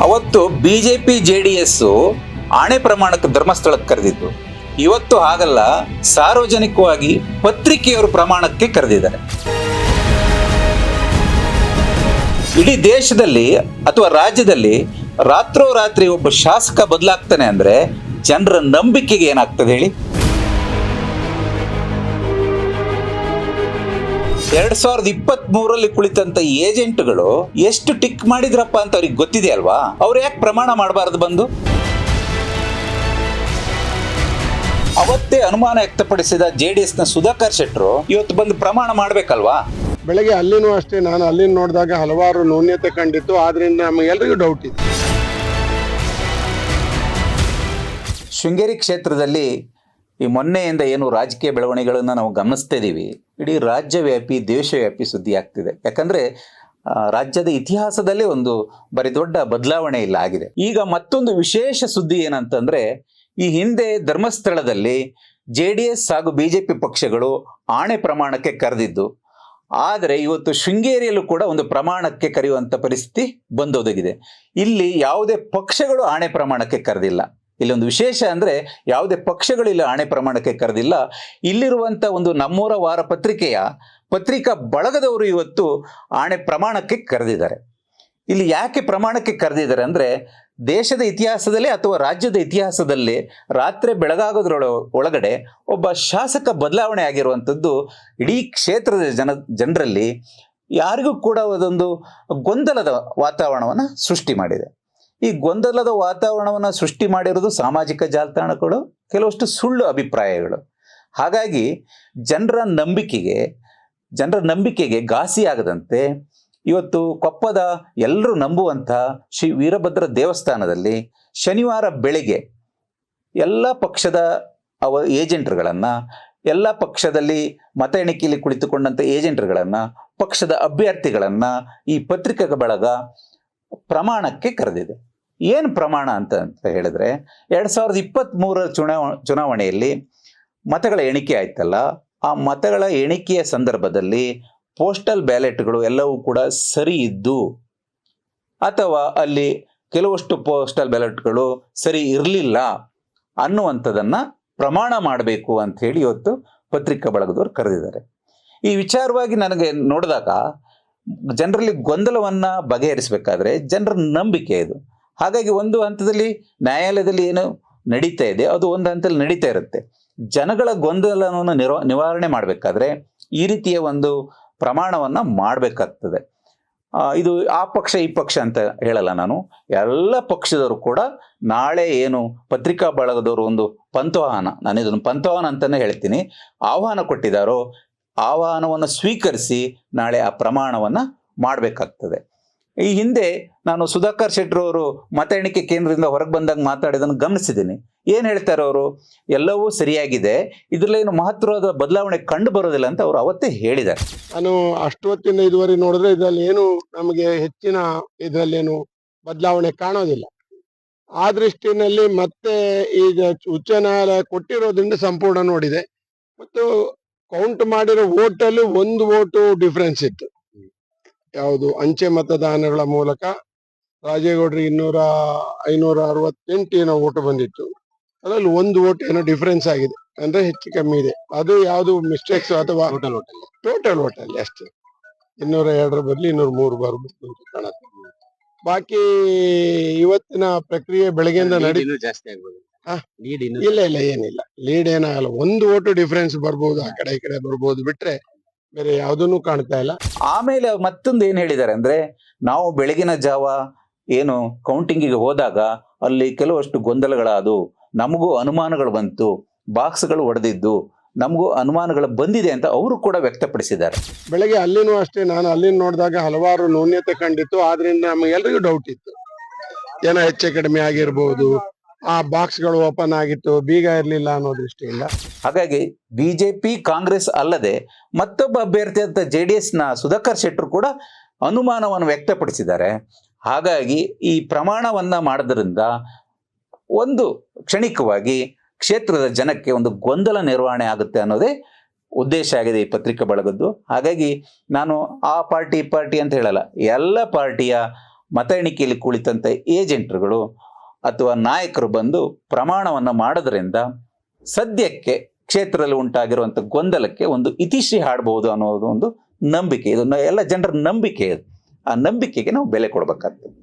ಅವತ್ತು BJP JDS ಆಣೆ ಪ್ರಮಾಣಕ್ಕೆ ಧರ್ಮಸ್ಥಳಕ್ಕೆ ಕರೆದಿದ್ದು. ಇವತ್ತು ಹಾಗಲ್ಲ, ಸಾರ್ವಜನಿಕವಾಗಿ ಪತ್ರಿಕೆಯವರು ಪ್ರಮಾಣಕ್ಕೆ ಕರೆದಿದ್ದಾರೆ. ಇಡೀ ದೇಶದಲ್ಲಿ ಅಥವಾ ರಾಜ್ಯದಲ್ಲಿ ರಾತ್ರೋರಾತ್ರಿ ಒಬ್ಬ ಶಾಸಕ ಬದಲಾಗ್ತಾನೆ ಅಂದ್ರೆ ಜನರ ನಂಬಿಕೆಗೆ ಏನಾಗ್ತದೆ ಹೇಳಿ? 2023ರಲ್ಲಿ ಕುಳಿತಂತ ಏಜೆಂಟ್ಗಳು ಎಷ್ಟು ಟಿಕ್ ಮಾಡಿದ್ರಪ್ಪ ಅಂತ ಅವ್ರಿಗೆ ಗೊತ್ತಿದೆ ಅಲ್ವಾ? ಅವ್ರು ಯಾಕೆ ಪ್ರಮಾಣ ಮಾಡಬಾರದು ಬಂದು? ಅವತ್ತೇ ಅನುಮಾನ ವ್ಯಕ್ತಪಡಿಸಿದ ಜೆಡಿಎಸ್ ನ ಸುಧಾಕರ್ ಶೆಟ್ಟರು ಇವತ್ತು ಬಂದು ಪ್ರಮಾಣ ಮಾಡ್ಬೇಕಲ್ವಾ? ಬೆಳಗ್ಗೆ ಅಲ್ಲಿನೂ ಅಷ್ಟೇ, ನಾನು ಅಲ್ಲಿ ನೋಡಿದಾಗ ಹಲವಾರು ನ್ಯೂನ್ಯತೆ ಕಂಡಿತ್ತು. ಆದ್ರಿಂದ ನಮಗೆಲ್ಲರಿಗೂ ಡೌಟ್ ಇತ್ತು. ಶೃಂಗೇರಿ ಕ್ಷೇತ್ರದಲ್ಲಿ ಈ ಮೊನ್ನೆಯಿಂದ ಏನು ರಾಜಕೀಯ ಬೆಳವಣಿಗೆಗಳನ್ನು ನಾವು ಗಮನಿಸ್ತಾ ಇದ್ದೀವಿ, ಇಡೀ ರಾಜ್ಯವ್ಯಾಪಿ ದೇಶವ್ಯಾಪಿ ಸುದ್ದಿ ಆಗ್ತಿದೆ. ಯಾಕಂದರೆ ರಾಜ್ಯದ ಇತಿಹಾಸದಲ್ಲೇ ಒಂದು ಬರೀ ದೊಡ್ಡ ಬದಲಾವಣೆ ಇಲ್ಲ ಆಗಿದೆ. ಈಗ ಮತ್ತೊಂದು ವಿಶೇಷ ಸುದ್ದಿ ಏನಂತಂದರೆ, ಈ ಹಿಂದೆ ಧರ್ಮಸ್ಥಳದಲ್ಲಿ JDS ಹಾಗೂ BJP ಪಕ್ಷಗಳು ಆಣೆ ಪ್ರಮಾಣಕ್ಕೆ ಕರೆದಿದ್ದು, ಆದರೆ ಇವತ್ತು ಶೃಂಗೇರಿಯಲ್ಲೂ ಕೂಡ ಒಂದು ಪ್ರಮಾಣಕ್ಕೆ ಕರೆಯುವಂಥ ಪರಿಸ್ಥಿತಿ ಬಂದೊದಗಿದೆ. ಇಲ್ಲಿ ಯಾವುದೇ ಪಕ್ಷಗಳು ಆಣೆ ಪ್ರಮಾಣಕ್ಕೆ ಕರೆದಿಲ್ಲ. ಇಲ್ಲೊಂದು ವಿಶೇಷ ಅಂದರೆ ಯಾವುದೇ ಪಕ್ಷಗಳು ಇಲ್ಲಿ ಆಣೆ ಪ್ರಮಾಣಕ್ಕೆ ಕರೆದಿಲ್ಲ. ಇಲ್ಲಿರುವಂಥ ಒಂದು ನಮ್ಮೂರ ವಾರ ಪತ್ರಿಕಾ ಬಳಗದವರು ಇವತ್ತು ಆಣೆ ಪ್ರಮಾಣಕ್ಕೆ ಕರೆದಿದ್ದಾರೆ. ಇಲ್ಲಿ ಯಾಕೆ ಪ್ರಮಾಣಕ್ಕೆ ಕರೆದಿದ್ದಾರೆ ಅಂದರೆ, ದೇಶದ ಇತಿಹಾಸದಲ್ಲಿ ಅಥವಾ ರಾಜ್ಯದ ಇತಿಹಾಸದಲ್ಲಿ ರಾತ್ರಿ ಒಳಗಡೆ ಒಬ್ಬ ಶಾಸಕ ಬದಲಾವಣೆ ಆಗಿರುವಂಥದ್ದು ಇಡೀ ಕ್ಷೇತ್ರದ ಜನರಲ್ಲಿ ಯಾರಿಗೂ ಕೂಡ ಅದೊಂದು ಗೊಂದಲದ ವಾತಾವರಣವನ್ನು ಸೃಷ್ಟಿ ಮಾಡಿದೆ. ಈ ಗೊಂದಲದ ವಾತಾವರಣವನ್ನು ಸೃಷ್ಟಿ ಮಾಡಿರೋದು ಸಾಮಾಜಿಕ ಜಾಲತಾಣಗಳು, ಕೆಲವಷ್ಟು ಸುಳ್ಳು ಅಭಿಪ್ರಾಯಗಳು. ಹಾಗಾಗಿ ಜನರ ನಂಬಿಕೆಗೆ ಘಾಸಿಯಾಗದಂತೆ ಇವತ್ತು ಕೊಪ್ಪದ ಎಲ್ಲರೂ ನಂಬುವಂಥ ಶ್ರೀ ವೀರಭದ್ರ ದೇವಸ್ಥಾನದಲ್ಲಿ ಶನಿವಾರ ಬೆಳಿಗ್ಗೆ ಎಲ್ಲ ಪಕ್ಷದ ಏಜೆಂಟ್ರುಗಳನ್ನು, ಎಲ್ಲ ಪಕ್ಷದಲ್ಲಿ ಮತ ಎಣಿಕೆಯಲ್ಲಿ ಕುಳಿತುಕೊಂಡಂಥ ಏಜೆಂಟ್ರುಗಳನ್ನು, ಪಕ್ಷದ ಅಭ್ಯರ್ಥಿಗಳನ್ನು ಈ ಪತ್ರಿಕಾ ಬಳಗ ಪ್ರಮಾಣಕ್ಕೆ ಕರೆದಿದೆ. ಏನು ಪ್ರಮಾಣ ಅಂತ ಹೇಳಿದ್ರೆ, 2023 ಚುನಾವಣೆಯಲ್ಲಿ ಮತಗಳ ಎಣಿಕೆ ಆಯ್ತಲ್ಲ, ಆ ಮತಗಳ ಎಣಿಕೆಯ ಸಂದರ್ಭದಲ್ಲಿ ಪೋಸ್ಟಲ್ ಬ್ಯಾಲೆಟ್ಗಳು ಎಲ್ಲವೂ ಕೂಡ ಸರಿ ಇದ್ದು, ಅಥವಾ ಅಲ್ಲಿ ಕೆಲವಷ್ಟು ಪೋಸ್ಟಲ್ ಬ್ಯಾಲೆಟ್ಗಳು ಸರಿ ಇರಲಿಲ್ಲ ಅನ್ನುವಂಥದ್ದನ್ನು ಪ್ರಮಾಣ ಮಾಡಬೇಕು ಅಂತ ಹೇಳಿ ಇವತ್ತು ಪತ್ರಿಕಾ ಬಳಗದವರು ಕರೆದಿದ್ದಾರೆ. ಈ ವಿಚಾರವಾಗಿ ನನಗೆ ನೋಡಿದಾಗ ಜನರಲ್ಲಿ ಗೊಂದಲವನ್ನು ಬಗೆಹರಿಸಬೇಕಾದ್ರೆ ಜನರ ನಂಬಿಕೆ ಇದು. ಹಾಗಾಗಿ ಒಂದು ಹಂತದಲ್ಲಿ ನ್ಯಾಯಾಲಯದಲ್ಲಿ ಏನು ನಡೀತಾ ಇದೆ ಅದು ಒಂದು ಹಂತದಲ್ಲಿ ನಡೀತಾ ಇರುತ್ತೆ. ಜನಗಳ ಗೊಂದಲವನ್ನು ನಿವಾರಣೆ ಮಾಡಬೇಕಾದ್ರೆ ಈ ರೀತಿಯ ಒಂದು ಪ್ರಮಾಣವನ್ನು ಮಾಡಬೇಕಾಗ್ತದೆ. ಇದು ಆ ಪಕ್ಷ ಈ ಪಕ್ಷ ಅಂತ ಹೇಳಲ್ಲ ನಾನು, ಎಲ್ಲ ಪಕ್ಷದವರು ಕೂಡ ನಾಳೆ ಏನು ಪತ್ರಿಕಾ ಬಳಗದವರು ಒಂದು ಪಂಥಾಹ್ವಾನ, ನಾನು ಇದನ್ನು ಪಂಥಾಹ್ವಾನ ಅಂತಲೇ ಹೇಳ್ತೀನಿ, ಆಹ್ವಾನ ಕೊಟ್ಟಿದ್ದಾರೋ ಆಹ್ವಾನವನ್ನು ಸ್ವೀಕರಿಸಿ ನಾಳೆ ಆ ಪ್ರಮಾಣವನ್ನು ಮಾಡಬೇಕಾಗ್ತದೆ. ಈ ಹಿಂದೆ ನಾನು ಸುಧಾಕರ್ ಶೆಟ್ಟರು ಅವರು ಮತ ಎಣಿಕೆ ಕೇಂದ್ರದಿಂದ ಹೊರಗೆ ಬಂದಾಗ ಮಾತಾಡಿದನ್ನು ಗಮನಿಸಿದ್ದೀನಿ. ಏನು ಹೇಳ್ತಾರೆ ಅವರು? ಎಲ್ಲವೂ ಸರಿಯಾಗಿದೆ, ಇದರಲ್ಲೇನು ಮಹತ್ವದ ಬದಲಾವಣೆ ಕಂಡು ಬರೋದಿಲ್ಲ ಅಂತ ಅವರು ಅವತ್ತೇ ಹೇಳಿದ್ದಾರೆ. ನಾನು ಅಷ್ಟೊತ್ತಿಂದ ಇದುವರೆಗೆ ನೋಡಿದ್ರೆ ಇದರಲ್ಲಿ ಏನು ನಮಗೆ ಹೆಚ್ಚಿನ ಇದರಲ್ಲೇನು ಬದಲಾವಣೆ ಕಾಣೋದಿಲ್ಲ. ಆ ದೃಷ್ಟಿನಲ್ಲಿ ಮತ್ತೆ ಈಗ ಉಚ್ಚ ನ್ಯಾಯಾಲಯ ಕೊಟ್ಟಿರೋದ್ರಿಂದ ಸಂಪೂರ್ಣ ನೋಡಿದೆ. ಮತ್ತು ಕೌಂಟ್ ಮಾಡಿರೋ ವೋಟಲ್ಲಿ 1 ವೋಟು ಡಿಫ್ರೆನ್ಸ್ ಇತ್ತು. ಯಾವುದು ಅಂಚೆ ಮತದಾನಗಳ ಮೂಲಕ ರಾಜೇಗೌಡರಿಗೆ 568 ಏನೋ ವೋಟು ಬಂದಿತ್ತು. ಅದರಲ್ಲಿ 1 ವೋಟ್ ಏನೋ ಡಿಫ್ರೆನ್ಸ್ ಆಗಿದೆ, ಅಂದ್ರೆ ಹೆಚ್ಚು ಕಮ್ಮಿ ಇದೆ. ಅದು ಯಾವುದು ಮಿಸ್ಟೇಕ್ಸ್ ಅಥವಾ ಟೋಟಲ್ ವೋಟಲ್ಲಿ ಅಷ್ಟೇ 202 ಬದಲು 203 ಬರ್ಬೋದು ಕಾಣುತ್ತೆ. ಬಾಕಿ ಇವತ್ತಿನ ಪ್ರಕ್ರಿಯೆ ಬೆಳಗ್ಗೆಯಿಂದ ಇಲ್ಲ ಏನಿಲ್ಲ, ಲೀಡ್ ಏನಾಗಲ್ಲ. 1 ವೋಟು ಡಿಫ್ರೆನ್ಸ್ ಬರ್ಬೋದು, ಆ ಕಡೆ ಈ ಕಡೆ ಬರ್ಬೋದು, ಬಿಟ್ರೆ ಬೇರೆ ಯಾವುದನ್ನು ಕಾಣ್ತಾ ಇಲ್ಲ. ಆಮೇಲೆ ಮತ್ತೊಂದು ಏನು ಹೇಳಿದ್ದಾರೆ ಅಂದ್ರೆ, ನಾವು ಬೆಳಗಿನ ಜಾವ ಏನು ಕೌಂಟಿಂಗಿಗೆ ಹೋದಾಗ ಅಲ್ಲಿ ಕೆಲವಷ್ಟು ಗೊಂದಲಗಳಾದವು, ನಮಗೂ ಅನುಮಾನಗಳು ಬಂತು, ಬಾಕ್ಸ್ಗಳು ಒಡೆದಿದ್ದು ನಮಗೂ ಅನುಮಾನಗಳು ಬಂದಿದೆ ಅಂತ ಅವರು ಕೂಡ ವ್ಯಕ್ತಪಡಿಸಿದ್ದಾರೆ. ಬೆಳಗ್ಗೆ ಅಲ್ಲಿನೂ ಅಷ್ಟೇ, ನಾನು ಅಲ್ಲಿ ನೋಡಿದಾಗ ಹಲವಾರು ನ್ಯೂನ್ಯತೆ ಕಂಡಿತ್ತು. ಆದ್ರಿಂದ ನಮಗೆಲ್ಲರಿಗೂ ಡೌಟ್ ಇತ್ತು, ಏನೋ ಹೆಚ್ಚು ಕಡಿಮೆ ಆಗಿರ್ಬೋದು, ಆ ಬಾಕ್ಸ್ಗಳು ಓಪನ್ ಆಗಿತ್ತು, ಬೀಗ ಇರಲಿಲ್ಲ ಅನ್ನೋ ದೃಷ್ಟಿಯಿಂದ. ಹಾಗಾಗಿ BJP ಕಾಂಗ್ರೆಸ್ ಅಲ್ಲದೆ ಮತ್ತೊಬ್ಬ ಅಭ್ಯರ್ಥಿ ಅಂತ JDSನ ಸುಧಾಕರ್ ಶೆಟ್ಟರು ಕೂಡ ಅನುಮಾನವನ್ನು ವ್ಯಕ್ತಪಡಿಸಿದ್ದಾರೆ. ಹಾಗಾಗಿ ಈ ಪ್ರಮಾಣವನ್ನು ಮಾಡೋದ್ರಿಂದ ಒಂದು ಕ್ಷಣಿಕವಾಗಿ ಕ್ಷೇತ್ರದ ಜನಕ್ಕೆ ಒಂದು ಗೊಂದಲ ನಿರ್ವಹಣೆ ಆಗುತ್ತೆ ಅನ್ನೋದೇ ಉದ್ದೇಶ ಆಗಿದೆ ಈ ಪತ್ರಿಕಾ ಬಳಗದ್ದು. ಹಾಗಾಗಿ ನಾನು ಆ ಪಾರ್ಟಿ ಈ ಪಾರ್ಟಿ ಅಂತ ಹೇಳಲ್ಲ, ಎಲ್ಲ ಪಾರ್ಟಿಯ ಮತ ಎಣಿಕೆಯಲ್ಲಿ ಕುಳಿತಂಥ ಏಜೆಂಟ್ರುಗಳು ಅಥವಾ ನಾಯಕರು ಬಂದು ಪ್ರಮಾಣವನ್ನು ಮಾಡೋದ್ರಿಂದ ಸದ್ಯಕ್ಕೆ ಕ್ಷೇತ್ರದಲ್ಲಿ ಉಂಟಾಗಿರುವಂಥ ಗೊಂದಲಕ್ಕೆ ಒಂದು ಇತಿಶ್ರೀ ಹಾಡಬಹುದು ಅನ್ನೋದು ಒಂದು ನಂಬಿಕೆ. ಇದು ಎಲ್ಲ ಜನರ ನಂಬಿಕೆ. ಆ ನಂಬಿಕೆಗೆ ನಾವು ಬೆಲೆ ಕೊಡಬೇಕಾಗ್ತದೆ.